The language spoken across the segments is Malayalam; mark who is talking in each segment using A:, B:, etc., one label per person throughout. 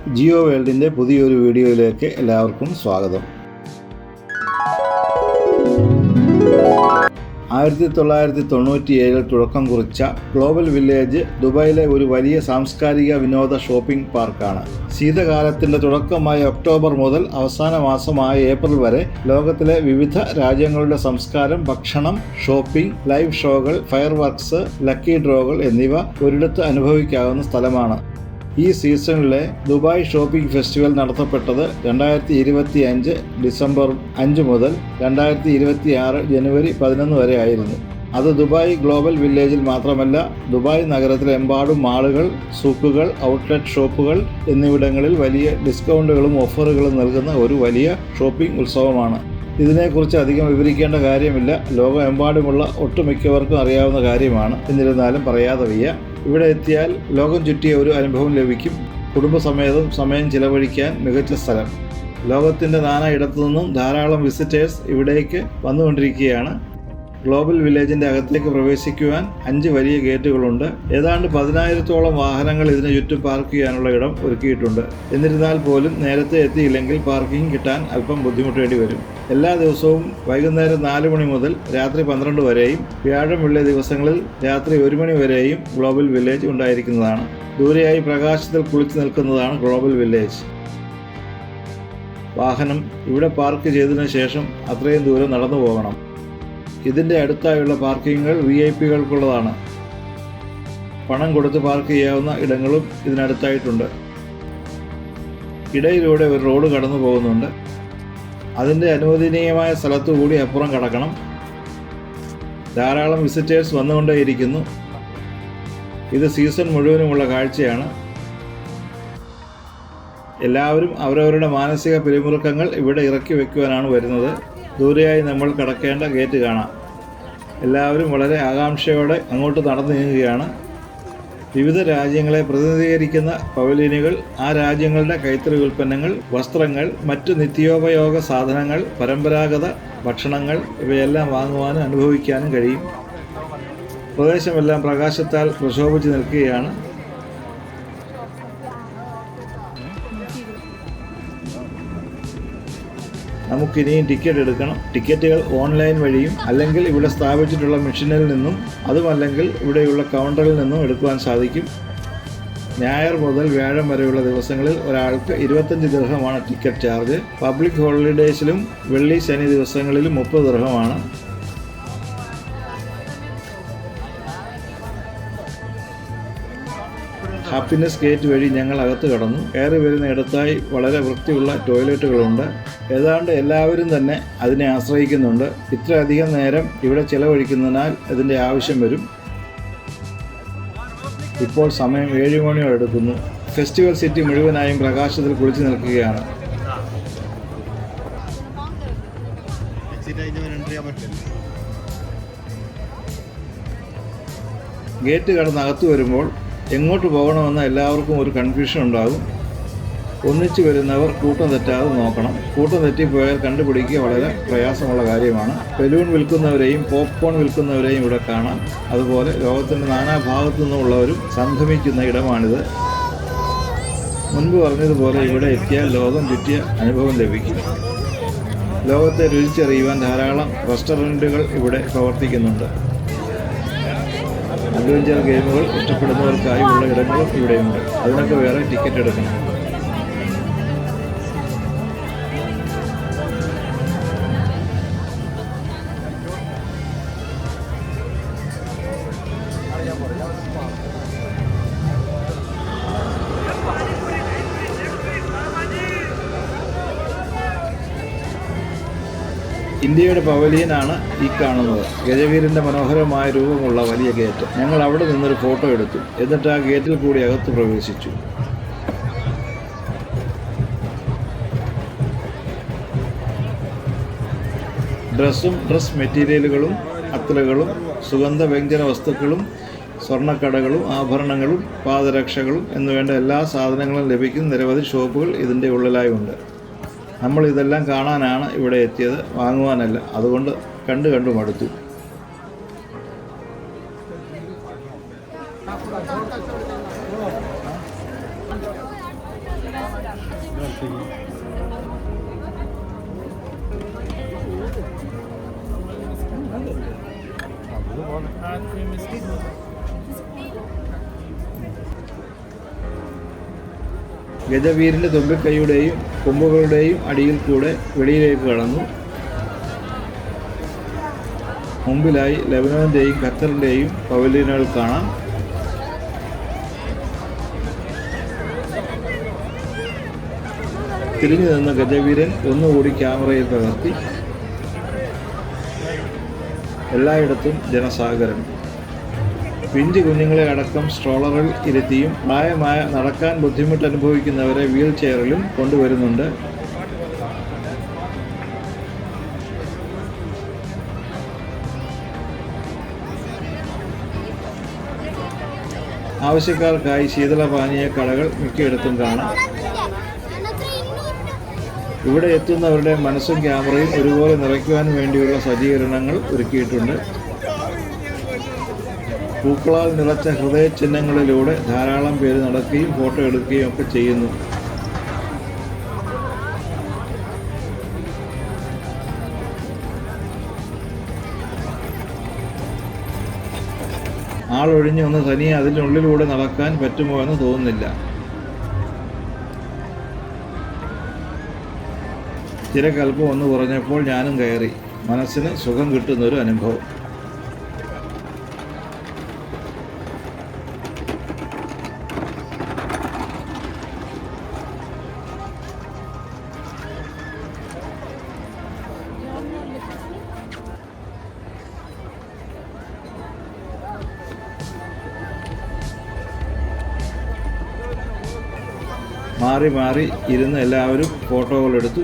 A: ജിയോ വേൾഡിൻ്റെ പുതിയൊരു വീഡിയോയിലേക്ക് എല്ലാവർക്കും സ്വാഗതം. 1997 തുടക്കം കുറിച്ച ഗ്ലോബൽ വില്ലേജ് ദുബായിലെ ഒരു വലിയ സാംസ്കാരിക വിനോദ ഷോപ്പിംഗ് പാർക്കാണ്. ശീതകാലത്തിൻ്റെ തുടക്കമായ ഒക്ടോബർ മുതൽ അവസാന മാസമായ ഏപ്രിൽ വരെ ലോകത്തിലെ വിവിധ രാജ്യങ്ങളുടെ സംസ്കാരം, ഭക്ഷണം, ഷോപ്പിംഗ്, ലൈവ് ഷോകൾ, ഫയർ വർക്ക്സ്, ലക്കി ഡ്രോകൾ എന്നിവ ഒരിടത്ത് അനുഭവിക്കാവുന്ന സ്ഥലമാണ്. ഈ സീസണിലെ ദുബായ് ഷോപ്പിംഗ് ഫെസ്റ്റിവൽ നടത്തപ്പെട്ടത് 2025 ഡിസംബർ 5 മുതൽ 2026 ജനുവരി 11 വരെ ആയിരുന്നു. അത് ദുബായ് ഗ്ലോബൽ വില്ലേജിൽ മാത്രമല്ല, ദുബായ് നഗരത്തിലെമ്പാടും മാളുകൾ, സൂക്കുകൾ, ഔട്ട്ലെറ്റ് ഷോപ്പുകൾ എന്നിവിടങ്ങളിൽ വലിയ ഡിസ്കൗണ്ടുകളും ഓഫറുകളും നൽകുന്ന ഒരു വലിയ ഷോപ്പിംഗ് ഉത്സവമാണ്. ഇതിനെക്കുറിച്ച് അധികം വിവരിക്കേണ്ട കാര്യമില്ല. ലോകമെമ്പാടുമുള്ള ഒട്ടുമിക്കവർക്കും അറിയാവുന്ന കാര്യമാണ്. എന്നിരുന്നാലും പറയാതെ വയ്യ. ഇവിടെ എത്തിയാൽ ലോകം ചുറ്റിയ ഒരു അനുഭവം ലഭിക്കും. കുടുംബസമേതം സമയം ചിലവഴിക്കാൻ മികച്ച സ്ഥലം. ലോകത്തിൻ്റെ നാനാ ഇടത്തു നിന്നും ധാരാളം വിസിറ്റേഴ്സ് ഇവിടേക്ക് വന്നുകൊണ്ടിരിക്കുകയാണ്. ഗ്ലോബൽ വില്ലേജിൻ്റെ അകത്തേക്ക് പ്രവേശിക്കുവാൻ 5 വലിയ ഗേറ്റുകളുണ്ട്. ഏതാണ്ട് 10,000-ഓളം വാഹനങ്ങൾ ഇതിന് ചുറ്റും പാർക്ക് ചെയ്യാനുള്ള ഇടം ഒരുക്കിയിട്ടുണ്ട്. എന്നിരുന്നാൽ പോലും നേരത്തെ എത്തിയില്ലെങ്കിൽ പാർക്കിംഗ് കിട്ടാൻ അല്പം ബുദ്ധിമുട്ടേണ്ടി വരും. എല്ലാ ദിവസവും വൈകുന്നേരം 4 മണി മുതൽ രാത്രി 12 വരെയും വ്യാഴം വെള്ളി ദിവസങ്ങളിൽ രാത്രി 1 മണി വരെയും ഗ്ലോബൽ വില്ലേജ് ഉണ്ടായിരിക്കുന്നതാണ്. ദൂരെയായി പ്രകാശത്തിൽ കുളിച്ചു നിൽക്കുന്നതാണ് ഗ്ലോബൽ വില്ലേജ്. വാഹനം ഇവിടെ പാർക്ക് ചെയ്തതിനു ശേഷം അത്രയും ദൂരം നടന്നു പോകണം. ഇതിൻ്റെ അടുത്തായുള്ള പാർക്കിങ്ങുകൾ VIP-കൾക്കുള്ളതാണ്. പണം കൊടുത്ത് പാർക്ക് ചെയ്യാവുന്ന ഇടങ്ങളും ഇതിനടുത്തായിട്ടുണ്ട്. ഇടയിലൂടെ ഒരു റോഡ് കടന്നു പോകുന്നുണ്ട്. അതിൻ്റെ അനുവദനീയമായ സ്ഥലത്തുകൂടി അപ്പുറം കടക്കണം. ധാരാളം വിസിറ്റേഴ്സ് വന്നുകൊണ്ടേയിരിക്കുന്നു. ഇത് സീസൺ മുഴുവനുമുള്ള കാഴ്ചയാണ്. എല്ലാവരും അവരവരുടെ മാനസിക പിരിമുറുക്കങ്ങൾ ഇവിടെ ഇറക്കി വയ്ക്കുവാനാണ് വരുന്നത്. ദൂരെയായി നമ്മൾ കടക്കേണ്ട ഗേറ്റ് കാണാം. എല്ലാവരും വളരെ ആകാംക്ഷയോടെ അങ്ങോട്ട് നടന്നു നീങ്ങുകയാണ്. വിവിധ രാജ്യങ്ങളെ പ്രതിനിധീകരിക്കുന്ന പവലിയനുകൾ, ആ രാജ്യങ്ങളുടെ കൈത്തറി ഉൽപ്പന്നങ്ങൾ, വസ്ത്രങ്ങൾ, മറ്റു നിത്യോപയോഗ സാധനങ്ങൾ, പരമ്പരാഗത ഭക്ഷണങ്ങൾ ഇവയെല്ലാം വാങ്ങുവാനും അനുഭവിക്കാനും കഴിയും. പ്രദേശമെല്ലാം പ്രകാശത്താൽ പ്രശോഭിച്ച് നിൽക്കുകയാണ്. നമുക്കിനിയും ടിക്കറ്റ് എടുക്കണം. ടിക്കറ്റുകൾ ഓൺലൈൻ വഴിയും അല്ലെങ്കിൽ ഇവിടെ സ്ഥാപിച്ചിട്ടുള്ള മെഷീനിൽ നിന്നും അതുമല്ലെങ്കിൽ ഇവിടെയുള്ള കൗണ്ടറിൽ നിന്നും എടുക്കുവാൻ സാധിക്കും. ഞായർ മുതൽ വ്യാഴം വരെയുള്ള ദിവസങ്ങളിൽ ഒരാൾക്ക് 25 ദിർഹമാണ് ടിക്കറ്റ് ചാർജ്. പബ്ലിക് ഹോളിഡേയ്സിലും വെള്ളി ശനി ദിവസങ്ങളിലും 30 ദിർഹമാണ്. ഹാപ്പിനെസ് ഗേറ്റ് വഴി ഞങ്ങൾ അകത്ത് കടന്നു. കയറി വരുന്ന ഇടത്തായി വളരെ വൃത്തിയുള്ള ടോയ്ലറ്റുകളുണ്ട്. ഏതാണ്ട് എല്ലാവരും തന്നെ അതിനെ ആശ്രയിക്കുന്നുണ്ട്. ഇത്രയധികം നേരം ഇവിടെ ചിലവഴിക്കുന്നതിനാൽ ഇതിൻ്റെ ആവശ്യം വരും. ഇപ്പോൾ സമയം 7 മണിയോടെ എടുക്കുന്നു. ഫെസ്റ്റിവൽ സിറ്റി മുഴുവനായും പ്രകാശത്തിൽ കുളിച്ചു നിൽക്കുകയാണ്. ഗേറ്റ് കടന്ന് അകത്ത് വരുമ്പോൾ എങ്ങോട്ട് പോകണമെന്ന് എല്ലാവർക്കും ഒരു കൺഫ്യൂഷൻ ഉണ്ടാകും. ഒന്നിച്ചു വരുന്നവർ കൂട്ടം തെറ്റാതെ നോക്കണം. കൂട്ടം തെറ്റിപ്പോയാൽ കണ്ടുപിടിക്കുക വളരെ പ്രയാസമുള്ള കാര്യമാണ്. ബലൂൺ വിൽക്കുന്നവരെയും പോപ്കോൺ വിൽക്കുന്നവരെയും ഇവിടെ കാണാം. അതുപോലെ ലോകത്തിൻ്റെ നാനാഭാഗത്തു നിന്നുള്ളവരും സംഗമിക്കുന്ന ഇടമാണിത്. മുൻപ് പറഞ്ഞതുപോലെ ഇവിടെ എത്തിയാൽ ലോകം ചുറ്റിയ അനുഭവം ലഭിക്കും. ലോകത്തെ രുചിച്ചറിയുവാൻ ധാരാളം റെസ്റ്റോറൻറ്റുകൾ ഇവിടെ പ്രവർത്തിക്കുന്നുണ്ട്. അഡ്വഞ്ചർ ഗെയിമുകൾ ഇഷ്ടപ്പെടുന്നവർക്കായി ഉള്ള ഇടങ്ങളും ഇവിടെയുണ്ട്. അതിനൊക്കെ വേറെ ടിക്കറ്റ് എടുക്കണം. ഇന്ത്യയുടെ പവലിയനാണ് ഈ കാണുന്നത്. ഗജവീരൻ്റെ മനോഹരമായ രൂപമുള്ള വലിയ ഗേറ്റ്. ഞങ്ങൾ അവിടെ നിന്നൊരു ഫോട്ടോ എടുത്തു. എന്നിട്ട് ആ ഗേറ്റിൽ കൂടി അകത്ത് പ്രവേശിച്ചു. ഡ്രസ് മെറ്റീരിയലുകളും അത്തറുകളും സുഗന്ധവ്യഞ്ജന വസ്തുക്കളും സ്വർണ്ണക്കടകളും ആഭരണങ്ങളും പാദരക്ഷകളും എന്നുവേണ്ട എല്ലാ സാധനങ്ങളും ലഭിക്കുന്ന നിരവധി ഷോപ്പുകൾ ഇതിൻ്റെ ഉള്ളിലായി ഉണ്ട്. നമ്മൾ ഇതെല്ലാം കാണാനാണ് ഇവിടെ എത്തിയത്, വാങ്ങുവാനല്ല. അതുകൊണ്ട് കണ്ടു മടുത്തു. ഗജവീരൻ്റെ തുമ്പിക്കൈയുടെയും കൊമ്പുകളുടെയും അടിയിൽ കൂടെ വെളിയിലേക്ക് കടന്നു. മുമ്പിലായി ലെബനോൻ്റെയും ഖത്തറിൻ്റെയും പവലിയനുകൾ കാണാം. തിരിഞ്ഞു നിന്ന ഗജവീരൻ ഒന്നുകൂടി ക്യാമറയിൽ പകർത്തി. എല്ലായിടത്തും ജനസാഗരം. പിഞ്ചു കുഞ്ഞുങ്ങളെ അടക്കം സ്ട്രോളറിൽ ഇരുത്തിയും പ്രായമായ നടക്കാൻ ബുദ്ധിമുട്ട് അനുഭവിക്കുന്നവരെ വീൽ ചെയറിലും കൊണ്ടുവരുന്നുണ്ട്. ആവശ്യക്കാർക്കായി ശീതളപാനീയ കടകൾ മിക്കയിടത്തും കാണാം. ഇവിടെ എത്തുന്നവരുടെ മനസ്സും ക്യാമറയും ഒരുപോലെ നിറയ്ക്കുവാൻ വേണ്ടിയുള്ള സജ്ജീകരണങ്ങൾ ഒരുക്കിയിട്ടുണ്ട്. പൂക്കളാൽ നിറച്ച ഹൃദയ ചിഹ്നങ്ങളിലൂടെ ധാരാളം പേര് നടക്കുകയും ഫോട്ടോ എടുക്കുകയും ഒക്കെ ചെയ്യുന്നു. ആളൊഴിഞ്ഞ് ഒന്ന് തനിയെ അതിനുള്ളിലൂടെ നടക്കാൻ പറ്റുമോ എന്ന് തോന്നുന്നില്ല. തിരക്കൽപ്പം ഒന്ന് കുറഞ്ഞപ്പോൾ ഞാനും കയറി. മനസ്സിന് സുഖം കിട്ടുന്നൊരു അനുഭവം. മാറി മാറി ഇരുന്ന് എല്ലാവരും ഫോട്ടോകളെടുത്തു.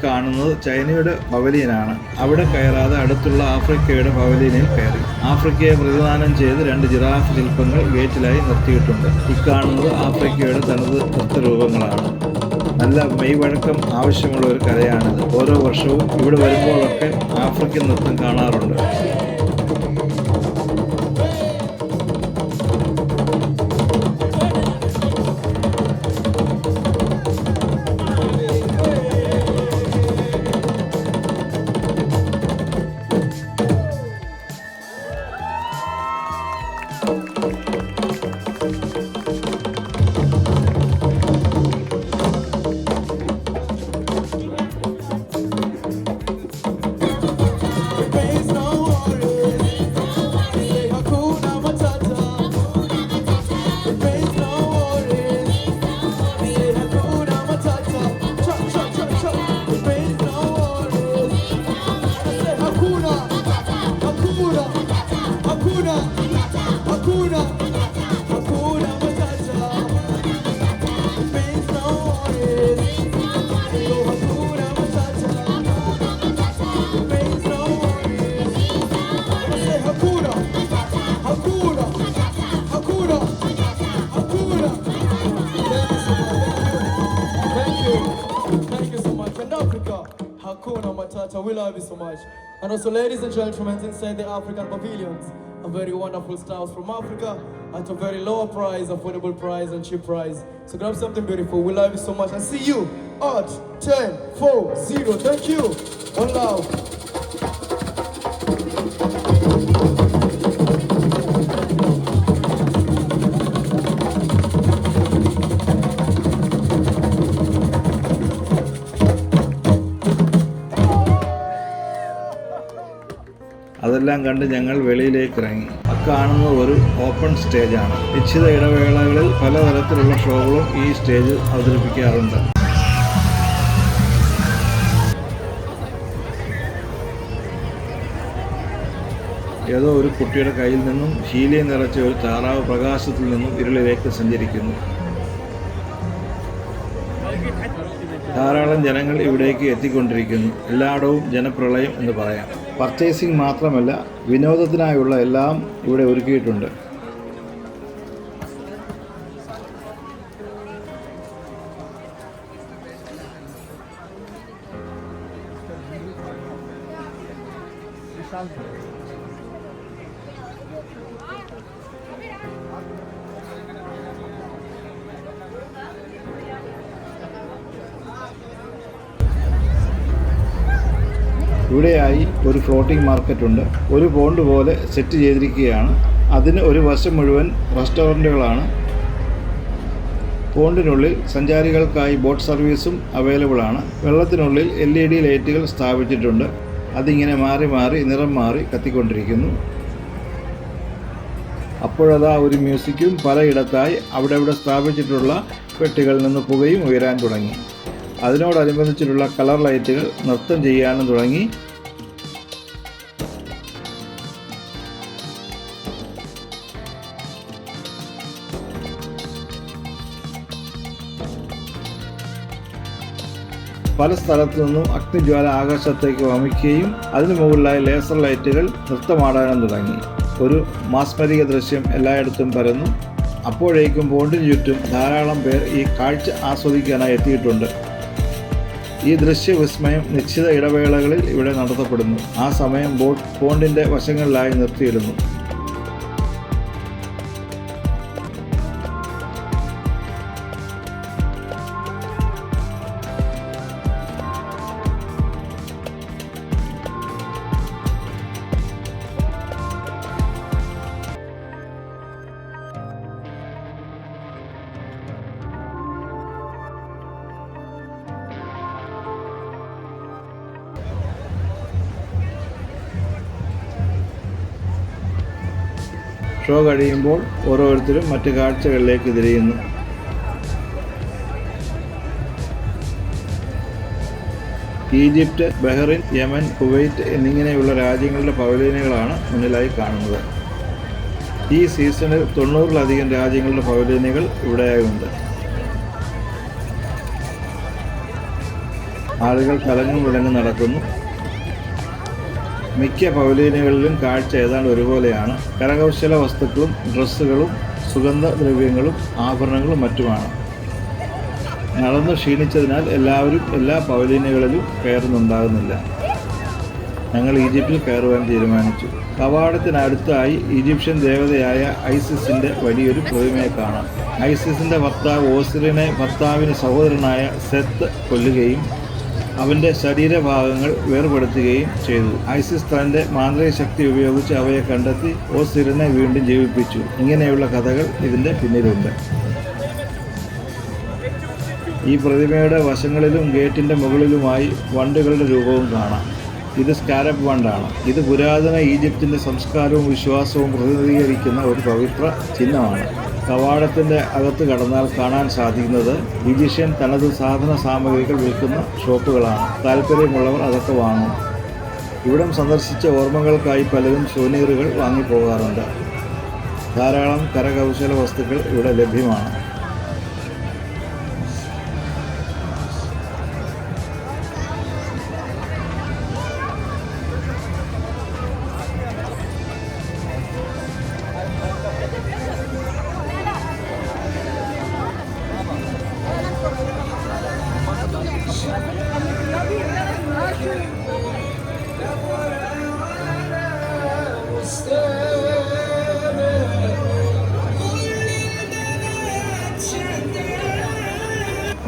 A: കാണുന്നത് ചൈനയുടെ പവലിയനാണ്. അവിടെ കയറാതെ അടുത്തുള്ള ആഫ്രിക്കയുടെ പവലിയനിൽ കയറി. ആഫ്രിക്കയെ പ്രതിദാനം ചെയ്ത് 2 ജിറാഫ് ശില്പങ്ങൾ ഗേറ്റിലായി നിർത്തിയിട്ടുണ്ട്. കാണുന്നത് ആഫ്രിക്കയുടെ തനത് നൃത്തരൂപങ്ങളാണ്. നല്ല മെയ്വഴക്കം ആവശ്യമുള്ള ഒരു കലയാണിത്. ഓരോ വർഷവും ഇവിടെ വരുമ്പോഴൊക്കെ ആഫ്രിക്കൻ നൃത്തം കാണാറുണ്ട്.
B: Hakuna Matata, we love you so much. And also, ladies and gentlemen, inside the African pavilions, a very wonderful styles from Africa at a very lower price, affordable price and cheap price. So grab something beautiful. We love you so much and see you at 10-4-0. Thank you. One love.
A: അതെല്ലാം കണ്ട് ഞങ്ങൾ വെളിയിലേക്ക് ഇറങ്ങി. കാണുന്നത് ഒരു ഓപ്പൺ സ്റ്റേജാണ്. നിശ്ചിത ഇടവേളകളിൽ പലതരത്തിലുള്ള ഷോകളും ഈ സ്റ്റേജിൽ അവതരിപ്പിക്കാറുണ്ട്. ഏതോ ഒരു കുട്ടിയുടെ കയ്യിൽ നിന്നും ഹീലിയം നിറച്ച ഒരു താറാവ് പ്രകാശത്തിൽ നിന്നും ഇരുളിലേക്ക് സഞ്ചരിക്കുന്നു. ധാരാളം ജനങ്ങൾ ഇവിടേക്ക് എത്തിക്കൊണ്ടിരിക്കുന്നു. എല്ലായിടവും ജനപ്രളയം എന്ന് പറയാം. പർച്ചേസിംഗ് മാത്രമല്ല, വിനോദത്തിനായുള്ള എല്ലാം ഇവിടെ ഒരുക്കിയിട്ടുണ്ട്. ഇവിടെയായി ഒരു ഫ്ലോട്ടിംഗ് മാർക്കറ്റ് ഉണ്ട്. ഒരു പോണ്ട് പോലെ സെറ്റ് ചെയ്തിരിക്കുകയാണ്. അതിന് ഒരു വശം മുഴുവൻ റെസ്റ്റോറൻറ്റുകളാണ്. പോണ്ടിനുള്ളിൽ സഞ്ചാരികൾക്കായി ബോട്ട് സർവീസും അവൈലബിൾ ആണ്. വെള്ളത്തിനുള്ളിൽ LED ലൈറ്റുകൾ സ്ഥാപിച്ചിട്ടുണ്ട്. അതിങ്ങനെ മാറി മാറി നിറം മാറി കത്തിക്കൊണ്ടിരിക്കുന്നു. അപ്പോഴതാ ഒരു മ്യൂസിക്കും പലയിടത്തായി അവിടെ സ്ഥാപിച്ചിട്ടുള്ള പെട്ടികളിൽ നിന്ന് പുകയും ഉയരാൻ തുടങ്ങി. അതിനോടനുബന്ധിച്ചിട്ടുള്ള കളർ ലൈറ്റുകൾ നൃത്തം ചെയ്യാനും തുടങ്ങി. പല സ്ഥലത്തു നിന്നും അഗ്നിജ്വാല ആകാശത്തേക്ക് വമിക്കുകയും അതിനു മുകളിലായി ലേസർ ലൈറ്റുകൾ നൃത്തമാടാനും തുടങ്ങി. ഒരു മാസ്മരിക ദൃശ്യം എല്ലായിടത്തും പരന്നു. അപ്പോഴേക്കും പോണ്ടിന് ചുറ്റും ധാരാളം പേർ ഈ കാഴ്ച ആസ്വദിക്കാനായി എത്തിയിട്ടുണ്ട്. ഈ ദൃശ്യവിസ്മയം നിശ്ചിത ഇടവേളകളിൽ ഇവിടെ നടത്തപ്പെടുന്നു. ആ സമയം ബോട്ട് പോണ്ടിൻ്റെ വശങ്ങളിലായി നിർത്തിയിടുന്നു. ഷോ കഴിയുമ്പോൾ ഓരോരുത്തരും മറ്റ് കാഴ്ചകളിലേക്ക് തിരിയുന്നു. ഈജിപ്റ്റ്, ബഹ്റിൻ, യമൻ, കുവൈറ്റ് എന്നിങ്ങനെയുള്ള രാജ്യങ്ങളുടെ പവലിയനുകളാണ് മുന്നിലായി കാണുന്നത്. ഈ സീസണിൽ 90-ലധികം രാജ്യങ്ങളുടെ പവലിയനുകൾ ഇവിടെയായുണ്ട്. ആളുകൾ കലങ്ങും വിലങ്ങും നടക്കുന്നു. മിക്ക പവലിയനുകളിലും കാഴ്ച ഏതാണ്ട് ഒരുപോലെയാണ്. കരകൗശല വസ്തുക്കളും ഡ്രസ്സുകളും സുഗന്ധദ്രവ്യങ്ങളും ആഭരണങ്ങളും മറ്റുമാണ്. നടന്നു ക്ഷീണിച്ചതിനാൽ എല്ലാവരും എല്ലാ പവലിയനുകളിലും കയറുന്നുണ്ടാകുന്നില്ല. ഞങ്ങൾ ഈജിപ്തിൽ കയറുവാൻ തീരുമാനിച്ചു. കവാടത്തിനടുത്തായി ഈജിപ്ഷ്യൻ ദേവതയായ ഐസിസിൻ്റെ വലിയൊരു പ്രതിമയെ കാണാം. ഐസിസിൻ്റെ ഭർത്താവ് ഓസിറിനെ ഭർത്താവിന് സഹോദരനായ സെത്ത് കൊല്ലുകയും അവൻ്റെ ശരീരഭാഗങ്ങൾ വേർപെടുത്തുകയും ചെയ്തു. ഐസിസ് തൻ്റെ മാന്ത്രിക ശക്തി ഉപയോഗിച്ച് അവയെ കണ്ടെത്തി ഓസിറിനെ വീണ്ടും ജീവിപ്പിച്ചു. ഇങ്ങനെയുള്ള കഥകൾ ഇതിൻ്റെ പിന്നിലുണ്ട്. ഈ പ്രതിമയുടെ വശങ്ങളിലും ഗേറ്റിൻ്റെ മുകളിലുമായി വണ്ടുകളുടെ രൂപവും കാണാം. ഇത് സ്കാരപ്പ് വണ്ടാണ്. ഇത് പുരാതന ഈജിപ്തിൻ്റെ സംസ്കാരവും വിശ്വാസവും പ്രതിനിധീകരിക്കുന്ന ഒരു പവിത്ര ചിഹ്നമാണ്. കവാടത്തിൻ്റെ അകത്ത് കടന്നാൽ കാണാൻ സാധിക്കുന്നത് ഈജിപ്ഷ്യൻ തനത് സാധന സാമഗ്രികൾ വിൽക്കുന്ന ഷോപ്പുകളാണ്. താല്പര്യമുള്ളവർ അതൊക്കെ വാങ്ങും. ഇവിടം സന്ദർശിച്ച ഓർമ്മകൾക്കായി പലരും സോനീറുകൾ വാങ്ങിപ്പോകാറുണ്ട്. ധാരാളം കരകൗശല വസ്തുക്കൾ ഇവിടെ ലഭ്യമാണ്.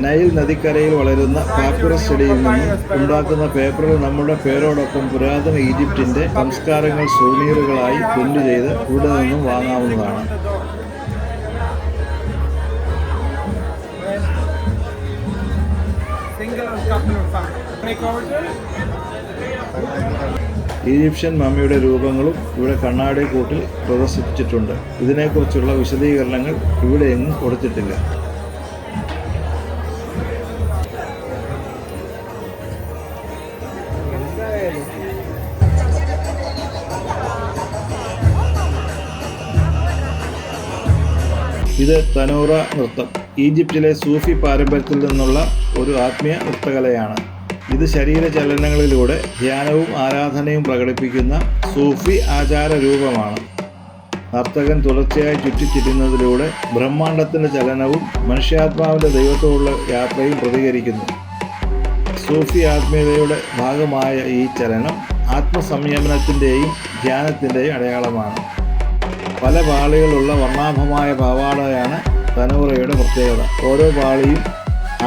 A: നൈൽ നദിക്കരയിൽ വളരുന്ന പാപ്പിറസ് ചെടിയിൽ നിന്നും ഉണ്ടാക്കുന്ന പേപ്പറുകൾ നമ്മുടെ പേരോടൊപ്പം പുരാതന ഈജിപ്തിൻ്റെ സംസ്കാരങ്ങൾ സൂവനീറുകളായി പ്രിന്റ് ചെയ്ത് ഇവിടെ നിന്നും വാങ്ങാവുന്നതാണ്. ഈജിപ്ഷ്യൻ മമ്മിയുടെ രൂപങ്ങളും ഇവിടെ കണ്ണാടി കൂട്ടിൽ പ്രദർശിപ്പിച്ചിട്ടുണ്ട്. ഇതിനെക്കുറിച്ചുള്ള വിശദീകരണങ്ങൾ ഇവിടെയെങ്ങും കൊടുത്തിട്ടില്ല. ഇത് തനൂറ നൃത്തം. ഈജിപ്തിലെ സൂഫി പാരമ്പര്യത്തിൽ നിന്നുള്ള ഒരു ആത്മീയ നൃത്തകലയാണ്. ഇത് ശരീരചലനങ്ങളിലൂടെ ധ്യാനവും ആരാധനയും പ്രകടിപ്പിക്കുന്ന സൂഫി ആചാര രൂപമാണ്. നർത്തകൻ തുടർച്ചയായി ചുറ്റിത്തിരിയുന്നതിലൂടെ ബ്രഹ്മാണ്ഡത്തിൻ്റെ ചലനവും മനുഷ്യാത്മാവിൻ്റെ ദൈവത്തോടുള്ള യാത്രയും പ്രതികരിക്കുന്നു. സൂഫി ആത്മീയതയുടെ ഭാഗമായ ഈ ചലനം ആത്മസംയമനത്തിൻ്റെയും ധ്യാനത്തിൻ്റെയും അടയാളമാണ്. പല പാളികളുള്ള വർണ്ണാഭമായ പാവാടയാണ് തനൂറയുടെ പ്രത്യേകത. ഓരോ പാളിയും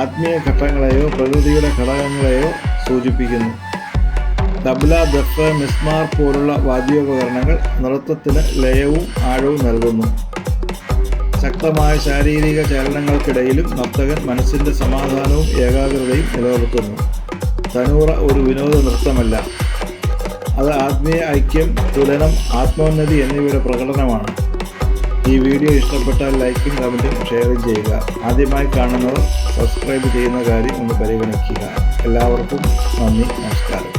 A: ആത്മീയ ഘട്ടങ്ങളെയോ പ്രകൃതിയുടെ ഘടകങ്ങളെയോ സൂചിപ്പിക്കുന്നു. തബ്ല, ദഫ്, മിസ്മാർ പോലുള്ള വാദ്യോപകരണങ്ങൾ നൃത്തത്തിന് ലയവും ആഴവും നൽകുന്നു. ശക്തമായ ശാരീരിക ചലനങ്ങൾക്കിടയിലും നർത്തകൻ മനസ്സിൻ്റെ സമാധാനവും ഏകാഗ്രതയും നിലനിർത്തുന്നു. തനൂറ ഒരു വിനോദ നൃത്തമല്ല, അത് ആത്മീയ ഐക്യം, തുലനം, ആത്മോന്നതി എന്നിവയുടെ പ്രകടനമാണ്. ഈ വീഡിയോ ഇഷ്ടപ്പെട്ടാൽ ലൈക്കും കമൻറ്റും ഷെയറും ചെയ്യുക. ആദ്യമായി കാണുന്നവർ സബ്സ്ക്രൈബ് ചെയ്യുന്ന കാര്യം ഒന്ന് പരിഗണിക്കുക. എല്ലാവർക്കും നന്ദി, നമസ്കാരം.